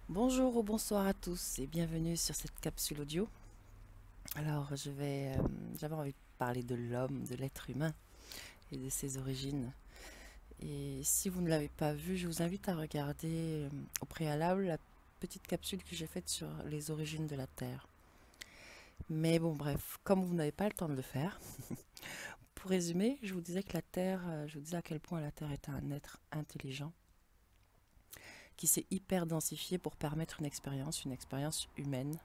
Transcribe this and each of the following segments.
Bonjour ou bonsoir à tous et bienvenue sur cette capsule audio. Alors, j'avais envie de parler de l'homme, de l'être humain et de ses origines. Et si vous ne l'avez pas vu, je vous invite à regarder au préalable la petite capsule que j'ai faite sur les origines de la Terre. Mais bon, bref, comme vous n'avez pas le temps de le faire, pour résumer, je vous disais que la Terre, je vous disais à quel point la Terre est un être intelligent qui s'est hyper densifié pour permettre une expérience humaine.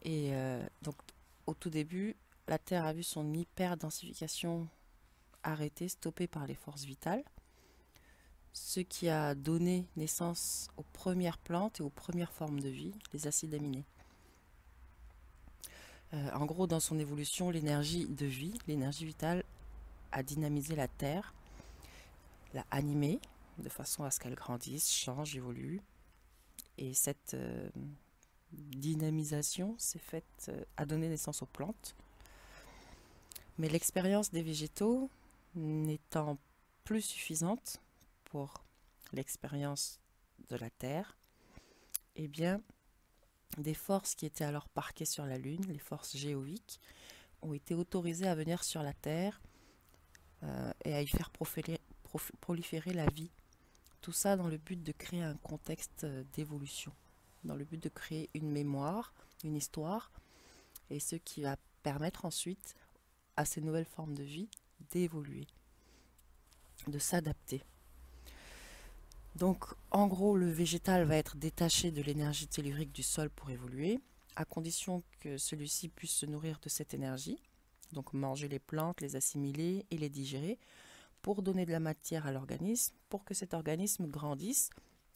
Et donc, au tout début, la Terre a vu son hyperdensification arrêtée, stoppée par les forces vitales, ce qui a donné naissance aux premières plantes et aux premières formes de vie, les acides aminés. En gros, dans son évolution, l'énergie de vie, l'énergie vitale, a dynamisé la Terre, l'a animée de façon à ce qu'elle grandisse, change, évolue. Et cette dynamisation a donné naissance aux plantes. Mais l'expérience des végétaux n'étant plus suffisante pour l'expérience de la Terre, eh bien, des forces qui étaient alors parquées sur la Lune, les forces géoviques, ont été autorisées à venir sur la Terre et à y faire proliférer la vie. Tout ça dans le but de créer un contexte d'évolution, dans le but de créer une mémoire, une histoire, et ce qui va permettre ensuite à ces nouvelles formes de vie d'évoluer, de s'adapter. Donc, en gros, le végétal va être détaché de l'énergie tellurique du sol pour évoluer, à condition que celui-ci puisse se nourrir de cette énergie, donc manger les plantes, les assimiler et les digérer, pour donner de la matière à l'organisme, pour que cet organisme grandisse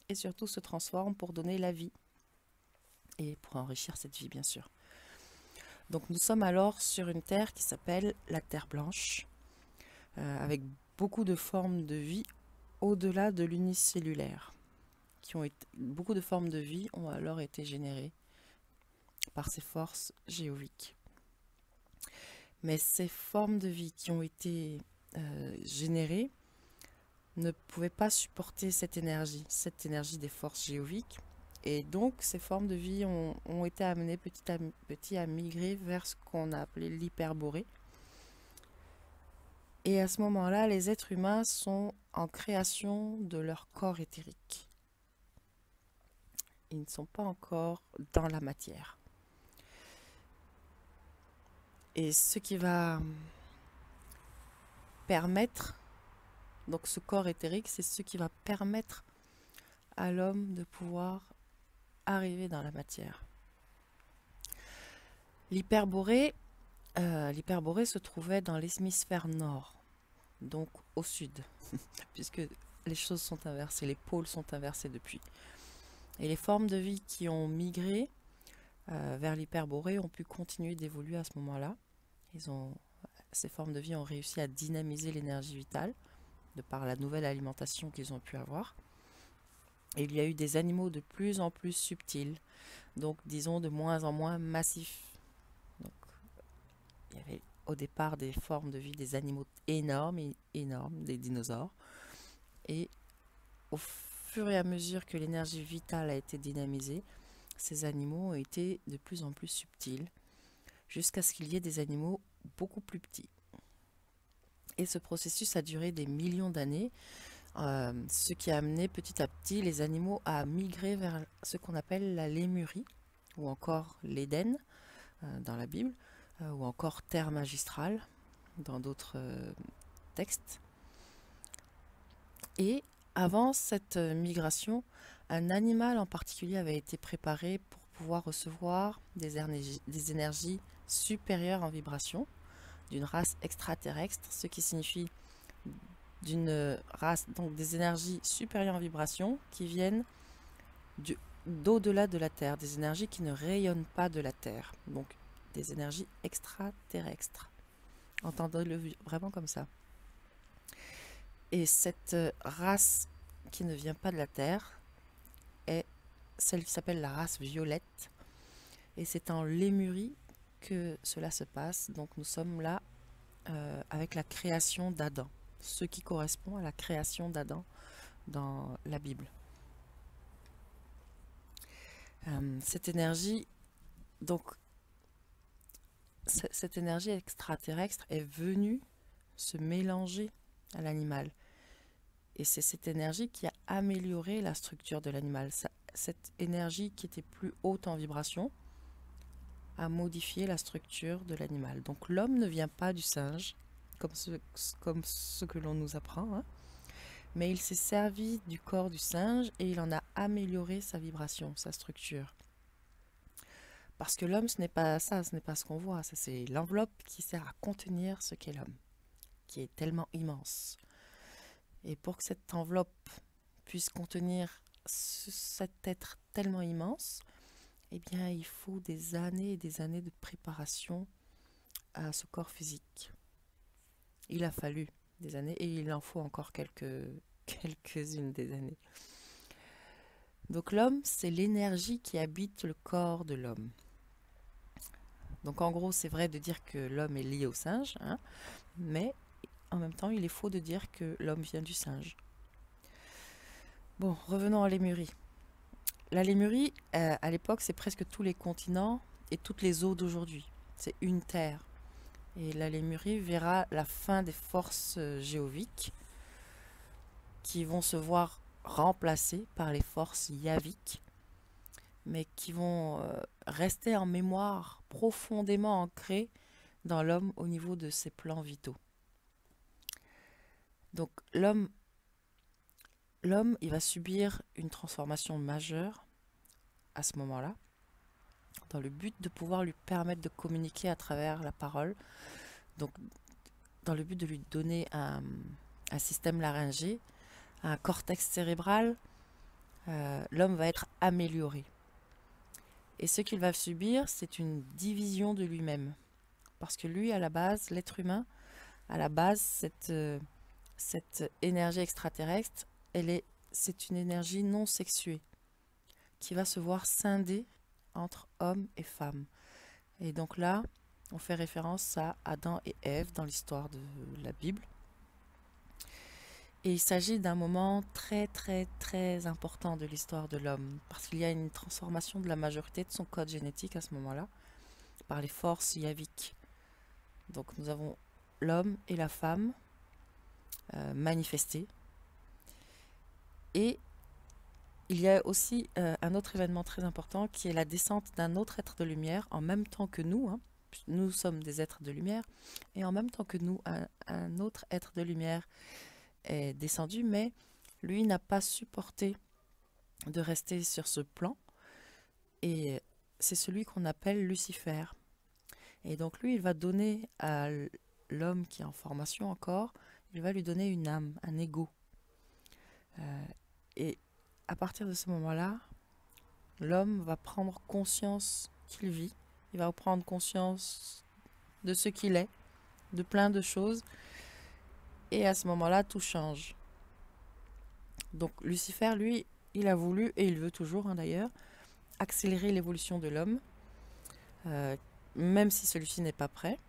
et surtout se transforme pour donner la vie, et pour enrichir cette vie, bien sûr. Donc, nous sommes alors sur une terre qui s'appelle la Terre blanche, avec beaucoup de formes de vie au-delà de l'unicellulaire. Beaucoup de formes de vie ont alors été générées par ces forces géoviques. Mais ces formes de vie qui ont été générées ne pouvaient pas supporter cette énergie des forces géoviques. Et donc ces formes de vie ont été amenées petit à petit à migrer vers ce qu'on a appelé l'hyperborée. Et à ce moment-là, les êtres humains sont en création de leur corps éthérique. Ils ne sont pas encore dans la matière. Et ce qui va permettre, donc ce corps éthérique, c'est ce qui va permettre à l'homme de pouvoir arriver dans la matière. L'hyperborée se trouvait dans l'hémisphère nord, donc au sud, puisque les choses sont inversées, les pôles sont inversés depuis. Et les formes de vie qui ont migré vers l'hyperborée ont pu continuer d'évoluer à ce moment-là. Ces formes de vie ont réussi à dynamiser l'énergie vitale de par la nouvelle alimentation qu'ils ont pu avoir. Et il y a eu des animaux de plus en plus subtils, donc disons de moins en moins massifs. Donc, il y avait au départ des formes de vie des animaux énormes, des dinosaures. Et au fur et à mesure que l'énergie vitale a été dynamisée, ces animaux ont été de plus en plus subtils, jusqu'à ce qu'il y ait des animaux beaucoup plus petits. Et ce processus a duré des millions d'années, ce qui a amené petit à petit les animaux à migrer vers ce qu'on appelle la Lémurie, ou encore l'Éden dans la Bible, ou encore Terre magistrale dans d'autres textes. Et avant cette migration, un animal en particulier avait été préparé pour pouvoir recevoir des énergies supérieures en vibration d'une race extraterrestre, ce qui signifie d'une race, donc des énergies supérieures en vibration qui viennent d'au-delà de la Terre, des énergies qui ne rayonnent pas de la Terre, donc des énergies extraterrestres. Entendez-le vraiment comme ça. Et cette race qui ne vient pas de la Terre est celle qui s'appelle la race violette. Et c'est en Lémurie que cela se passe. Donc nous sommes là avec la création d'Adam, ce qui correspond à la création d'Adam dans la Bible. Cette énergie, donc, cette énergie extraterrestre est venue se mélanger à l'animal. Et c'est cette énergie qui a amélioré la structure de l'animal. Cette énergie qui était plus haute en vibration a modifié la structure de l'animal. Donc l'homme ne vient pas du singe, comme ce que l'on nous apprend, hein, mais il s'est servi du corps du singe et il en a amélioré sa vibration, sa structure. Parce que l'homme, ce n'est pas ça, ce n'est pas ce qu'on voit, ça c'est l'enveloppe qui sert à contenir ce qu'est l'homme, qui est tellement immense. Et pour que cette enveloppe puisse contenir cet être tellement immense, eh bien, il faut des années et des années de préparation à ce corps physique. Il a fallu des années et il en faut encore quelques-unes des années. Donc l'homme, c'est l'énergie qui habite le corps de l'homme. Donc en gros, c'est vrai de dire que l'homme est lié au singe, hein, mais en même temps, il est faux de dire que l'homme vient du singe. Bon, revenons à Lémurie. La Lémurie, à l'époque, c'est presque tous les continents et toutes les eaux d'aujourd'hui. C'est une terre. Et la Lémurie verra la fin des forces géoviques qui vont se voir remplacées par les forces yaviques, mais qui vont rester en mémoire profondément ancrées dans l'homme au niveau de ses plans vitaux. Donc l'homme, il va subir une transformation majeure à ce moment-là, dans le but de pouvoir lui permettre de communiquer à travers la parole, donc dans le but de lui donner un système laryngé, un cortex cérébral, l'homme va être amélioré. Et ce qu'il va subir, c'est une division de lui-même. Parce que lui, à la base, l'être humain, à la base, cette énergie extraterrestre, c'est une énergie non sexuée qui va se voir scindée entre hommes et femmes. Et donc là, on fait référence à Adam et Ève dans l'histoire de la Bible. Et il s'agit d'un moment très très très important de l'histoire de l'homme, parce qu'il y a une transformation de la majorité de son code génétique à ce moment-là, par les forces yaviques. Donc nous avons l'homme et la femme manifestés. Et il y a aussi un autre événement très important qui est la descente d'un autre être de lumière en même temps que nous. Hein. Nous sommes des êtres de lumière. Et en même temps que nous, un autre être de lumière est descendu, mais lui n'a pas supporté de rester sur ce plan. Et c'est celui qu'on appelle Lucifer. Et donc lui, il va donner à l'homme qui est en formation encore, il va lui donner une âme, un ego. Et à partir de ce moment-là, l'homme va prendre conscience qu'il vit, il va prendre conscience de ce qu'il est, de plein de choses, et à ce moment-là, tout change. Donc Lucifer, lui, il a voulu, et il veut toujours hein, d'ailleurs, accélérer l'évolution de l'homme, même si celui-ci n'est pas prêt.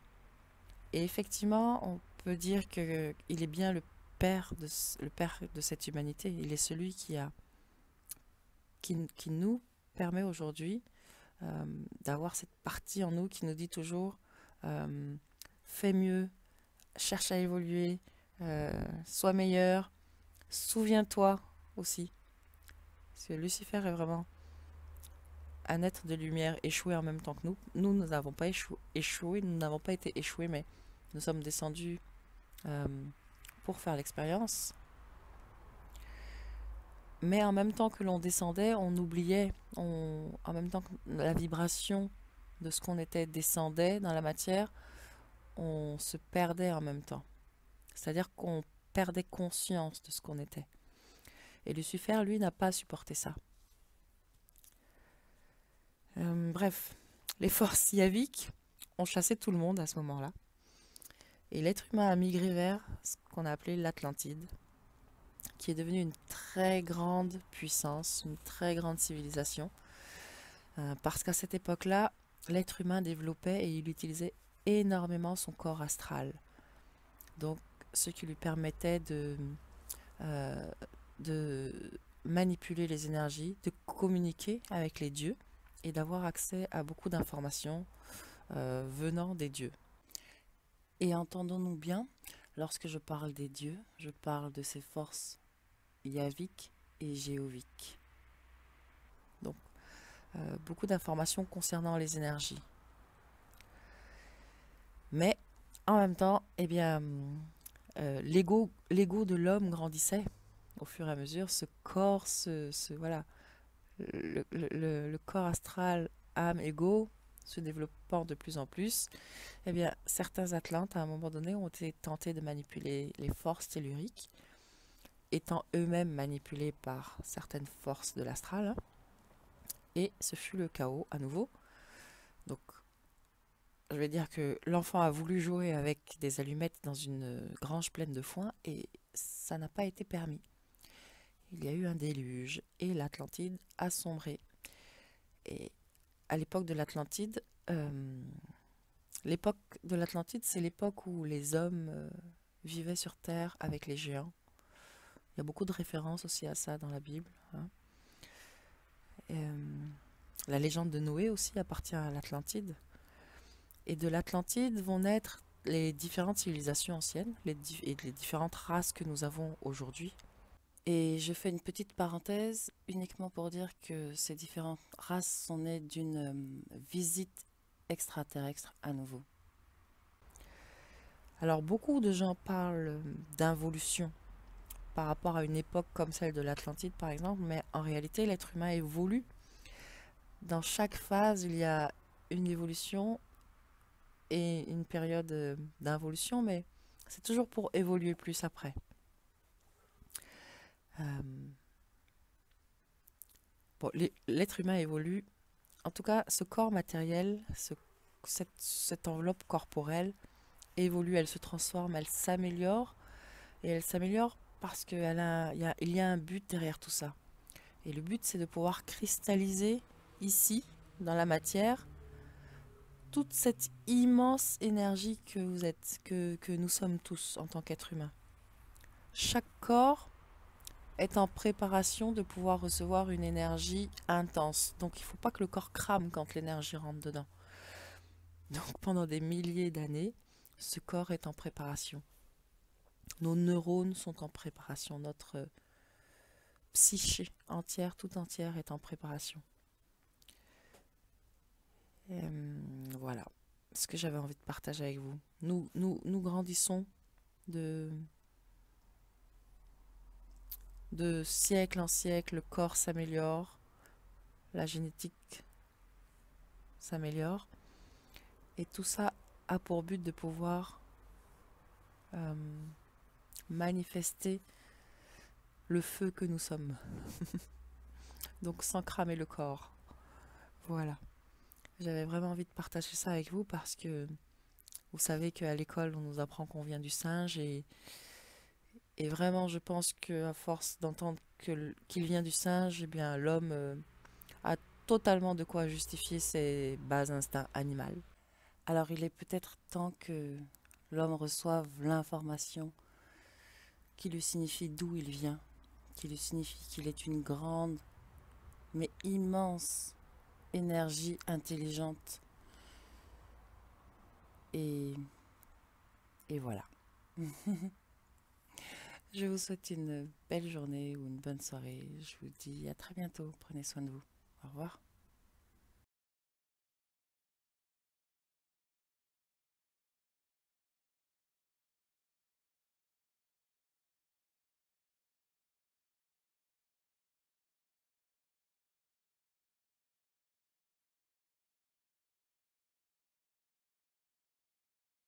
Et effectivement, on peut dire qu'il est bien le père de cette humanité. Il est celui qui nous permet aujourd'hui d'avoir cette partie en nous qui nous dit toujours fais mieux, cherche à évoluer, sois meilleur, souviens-toi aussi. Parce que Lucifer est vraiment un être de lumière échoué en même temps que nous. Nous n'avons pas échoué, nous n'avons pas été échoués, mais nous sommes descendus pour faire l'expérience. Mais en même temps que l'on descendait, on oubliait, en même temps que la vibration de ce qu'on était descendait dans la matière, on se perdait en même temps. C'est-à-dire qu'on perdait conscience de ce qu'on était. Et Lucifer, lui, n'a pas supporté ça. Bref, les forces yaviques ont chassé tout le monde à ce moment-là. Et l'être humain a migré vers ce qu'on a appelé l'Atlantide, qui est devenue une très grande puissance, une très grande civilisation. Parce qu'à cette époque-là, l'être humain développait et il utilisait énormément son corps astral. Donc, ce qui lui permettait de manipuler les énergies, de communiquer avec les dieux, et d'avoir accès à beaucoup d'informations venant des dieux. Et entendons-nous bien, lorsque je parle des dieux, je parle de ces forces yaviques et géoviques. Donc, beaucoup d'informations concernant les énergies. Mais, en même temps, eh bien, l'ego de l'homme grandissait au fur et à mesure. Ce corps, voilà, le corps astral, âme, ego, se développant de plus en plus, eh bien, certains Atlantes, à un moment donné, ont été tentés de manipuler les forces telluriques, étant eux-mêmes manipulés par certaines forces de l'astral, hein, et ce fut le chaos à nouveau. Donc, je vais dire que l'enfant a voulu jouer avec des allumettes dans une grange pleine de foin, et ça n'a pas été permis. Il y a eu un déluge, et l'Atlantide a sombré. Et à l'époque de l'Atlantide, c'est l'époque où les hommes vivaient sur Terre avec les géants. Il y a beaucoup de références aussi à ça dans la Bible, hein. La légende de Noé aussi appartient à l'Atlantide. Et de l'Atlantide vont naître les différentes civilisations anciennes et les différentes races que nous avons aujourd'hui. Et je fais une petite parenthèse uniquement pour dire que ces différentes races sont nées d'une visite extraterrestre à nouveau. Alors beaucoup de gens parlent d'involution par rapport à une époque comme celle de l'Atlantide par exemple, mais en réalité l'être humain évolue. Dans chaque phase, il y a une évolution et une période d'involution, mais c'est toujours pour évoluer plus après. Bon, l'être humain évolue. En tout cas, ce corps matériel, cette enveloppe corporelle évolue, elle se transforme, elle s'améliore. Et elle s'améliore parce qu'il y a un but derrière tout ça. Et le but, c'est de pouvoir cristalliser ici, dans la matière, toute cette immense énergie que vous êtes, que nous sommes tous en tant qu'êtres humains. Chaque corps est en préparation de pouvoir recevoir une énergie intense. Donc il ne faut pas que le corps crame quand l'énergie rentre dedans. Donc pendant des milliers d'années, ce corps est en préparation. Nos neurones sont en préparation. Notre psyché entière, tout entière est en préparation. Voilà ce que j'avais envie de partager avec vous. Nous grandissons de siècle en siècle, le corps s'améliore, la génétique s'améliore, et tout ça a pour but de pouvoir manifester le feu que nous sommes. Donc sans cramer le corps. Voilà. J'avais vraiment envie de partager ça avec vous parce que vous savez qu'à l'école, on nous apprend qu'on vient du singe et vraiment, je pense qu'à force d'entendre qu'il vient du singe, eh bien, l'homme a totalement de quoi justifier ses bas instincts animaux. Alors, il est peut-être temps que l'homme reçoive l'information qui lui signifie d'où il vient, qui lui signifie qu'il est une grande, mais immense énergie intelligente. Et voilà. Je vous souhaite une belle journée ou une bonne soirée. Je vous dis à très bientôt. Prenez soin de vous. Au revoir.